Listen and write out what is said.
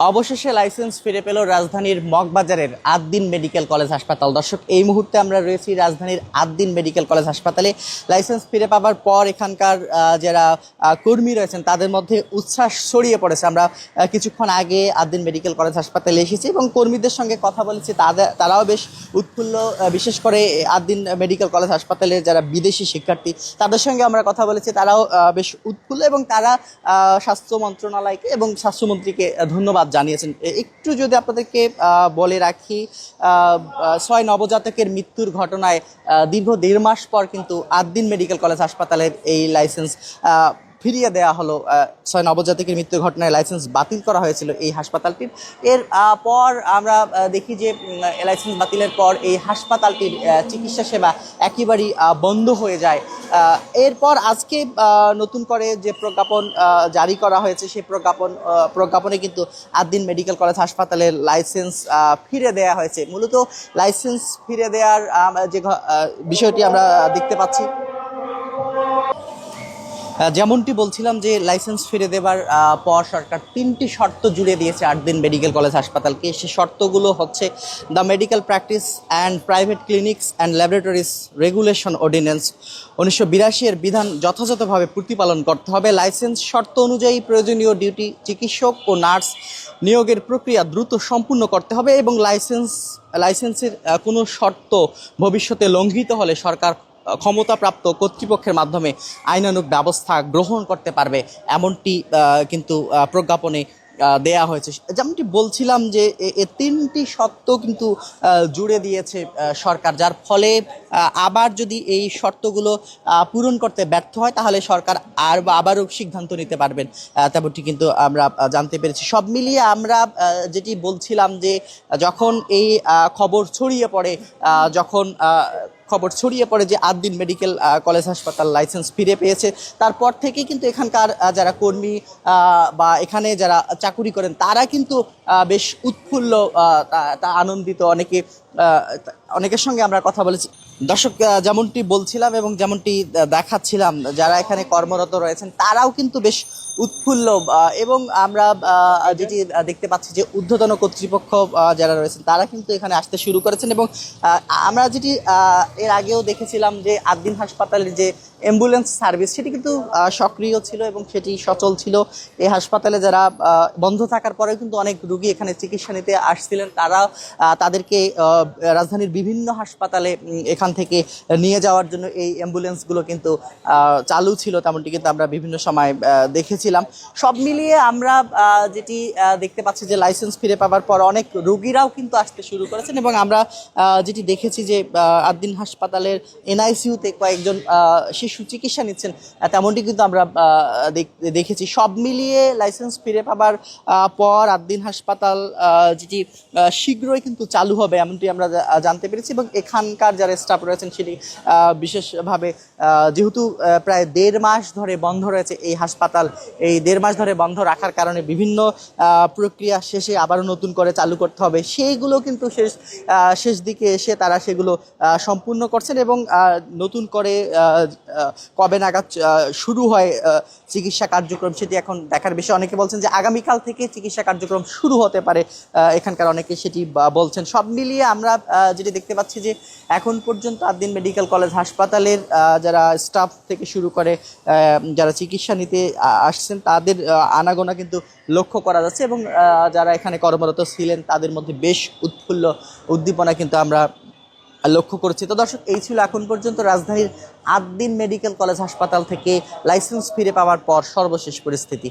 অবশেষে লাইসেন্স ফিরে পেল রাজধানীর মগবাজারের আদ্দিন মেডিকেল কলেজ হাসপাতাল। দর্শক, এই মুহূর্তে আমরা রয়েছি রাজধানীর আদ্দিন মেডিকেল কলেজ হাসপাতালে। লাইসেন্স ফিরে পাওয়ার পর এখানকার যারা কর্মী রয়েছেন তাদের মধ্যে উচ্ছ্বাস ছড়িয়ে পড়েছে। আমরা কিছুক্ষণ আগে আদ্দিন মেডিকেল কলেজ হাসপাতালে এসেছি এবং কর্মীদের সঙ্গে কথা বলেছি। তারাও বেশ উৎফুল্ল। বিশেষ করে আদ্দিন মেডিকেল কলেজ হাসপাতালের যারা বিদেশি শিক্ষার্থী তাদের সঙ্গে আমরা কথা বলেছি, তারাও বেশ উৎফুল্ল এবং তারা স্বাস্থ্য মন্ত্রণালয়কে এবং স্বাস্থ্যমন্ত্রীকে ধন্যবাদ জানিয়েছেন। একটু যদি আপনাদেরকে বলে রাখি, 6 নবজাতকের মৃত্যুর ঘটনায় দীর্ঘ 1.5 মাস পর কিন্তু আদ্দিন মেডিকেল কলেজ হাসপাতালের এই লাইসেন্স ফিরিয়ে দেওয়া হলো। 6 নবজাতকের মৃত্যুর ঘটনায় লাইসেন্স বাতিল করা হয়েছিল এই হাসপাতালটির। এর পর আমরা দেখি যে লাইসেন্স বাতিলের পর এই হাসপাতালটির চিকিৎসা সেবা একেবারেই বন্ধ হয়ে যায়। এরপর আজকে নতুন করে যে প্রজ্ঞাপন জারি করা হয়েছে সেই প্রজ্ঞাপনে কিন্তু আদ্দিন মেডিকেল কলেজ হাসপাতালের লাইসেন্স ফিরে দেওয়া হয়েছে। মূলত লাইসেন্স ফিরে দেওয়ার যে বিষয়টি আমরা দেখতে পাচ্ছি, যেমনটি বলছিলাম যে লাইসেন্স ফিরে দেবার পর সরকার 3টি শর্ত জুড়ে দিয়েছে আদ্দিন মেডিকেল কলেজ হাসপাতালকে। সেই শর্তগুলো হচ্ছে: the medical practice and private clinics and laboratories regulation ordinance 1982 এর বিধান যথাযথভাবে প্রতিপালন করতে হবে। লাইসেন্স শর্ত অনুযায়ী প্রয়োজনীয় ডিউটি চিকিৎসক ও নার্স নিয়োগের প্রক্রিয়া দ্রুত সম্পূর্ণ করতে হবে এবং লাইসেন্সের কোনো শর্ত ভবিষ্যতে লঙ্ঘিত হলে সরকার ক্ষমতাপ্রাপ্ত কর্তৃপক্ষের মাধ্যমে আইনানুগ ব্যবস্থা গ্রহণ করতে পারবে, এমনটি কিন্তু প্রজ্ঞাপনে দেয়া হয়েছে। যেমনটি বলছিলাম যে 3টি শর্ত কিন্তু জুড়ে দিয়েছে সরকার, যার ফলে আবার যদি এই শর্তগুলো পূরণ করতে ব্যর্থ হয় তাহলে সরকার আবারও সিদ্ধান্ত নিতে পারবেন, তেমনটি কিন্তু আমরা জানতে পেরেছি। সব মিলিয়ে আমরা যেটি বলছিলাম যে যখন এই খবর ছড়িয়ে পড়ে যে আদ্দিন মেডিকেল কলেজ হাসপাতাল লাইসেন্স ফিরে পেয়েছে, তারপর থেকে কিন্তু এখানকার যারা কর্মী বা এখানে যারা চাকুরি করেন তারা কিন্তু বেশ উৎফুল্ল, আনন্দিত। অনেকের সঙ্গে আমরা কথা বলেছি। দর্শক, যেমনটি বলছিলাম এবং যেমনটি দেখাচ্ছিলাম, যারা এখানে কর্মরত রয়েছেন তারাও কিন্তু বেশ উৎফুল্ল এবং আমরা যেটি দেখতে পাচ্ছি যে ঊর্ধ্বতন কর্তৃপক্ষ যারা রয়েছেন তারা কিন্তু এখানে আসতে শুরু করেছেন এবং আমরা যেটি এর আগেও দেখেছিলাম যে আদ্দিন হাসপাতালের যে অ্যাম্বুলেন্স সার্ভিস সেটি কিন্তু সক্রিয় ছিল এবং সেটি সচল ছিল। এই হাসপাতালে যারা বন্ধ থাকার পরেও কিন্তু অনেক রোগী এখানে চিকিৎসা নিতে আসছিলেন, তাদেরকে রাজধানীর বিভিন্ন হাসপাতালে এখান থেকে নিয়ে যাওয়ার জন্য এই অ্যাম্বুলেন্সগুলো কিন্তু চালু ছিল, তেমনটি কিন্তু আমরা বিভিন্ন সময় দেখেছিলাম। সব মিলিয়ে আমরা যেটি দেখতে পাচ্ছি যে লাইসেন্স ফিরে পাওয়ার পর অনেক রোগীরাও কিন্তু আসতে শুরু করেছেন এবং আমরা যেটি দেখেছি যে আদ্দিন হাসপাতালের এনআইসিইউতে কয়েকজন শিশু চিকিৎসা নিচ্ছেন, তেমনটি কিন্তু আমরা দেখেছি। সব মিলিয়ে লাইসেন্স ফিরে পাবার পর আদ্দিন হাসপাতাল যেটি শীঘ্রই কিন্তু চালু হবে এমনটি আমরা জানতে পেরেছি এবং এখানকার যারা স্টাফ রয়েছেন সেটি বিশেষভাবে, যেহেতু প্রায় 1.5 মাস ধরে বন্ধ রয়েছে এই হাসপাতাল, এই 1.5 মাস ধরে বন্ধ রাখার কারণে বিভিন্ন প্রক্রিয়া শেষে আবারও নতুন করে চালু করতে হবে, সেইগুলো কিন্তু শেষ দিকে এসে তারা সেগুলো সম্পূর্ণ করছেন এবং নতুন করে কবে নাগাদ শুরু হয় চিকিৎসা কার্যক্রম সেটি এখন দেখার বিষয়। অনেকে বলছেন যে আগামীকাল থেকে চিকিৎসা কার্যক্রম শুরু হতে পারে, এখানকার অনেকে সেটি বলছেন। সব মিলিয়ে আমরা যেটি দেখতে পাচ্ছি যে এখন পর্যন্ত আদ্দিন মেডিকেল কলেজ হাসপাতালের যারা স্টাফ থেকে শুরু করে যারা চিকিৎসা নিতে আসছেন তাদের আনাগোনা কিন্তু লক্ষ্য করা যাচ্ছে এবং যারা এখানে কর্মরত ছিলেন তাদের মধ্যে বেশ উদ্দীপনা কিন্তু আমরা লক্ষ্য করেছি। তো দর্শক, এই ছিল এখন পর্যন্ত রাজধানীর আদ্দিন মেডিকেল কলেজ হাসপাতাল থেকে লাইসেন্স ফিরে পাওয়ার পর সর্বশেষ পরিস্থিতি।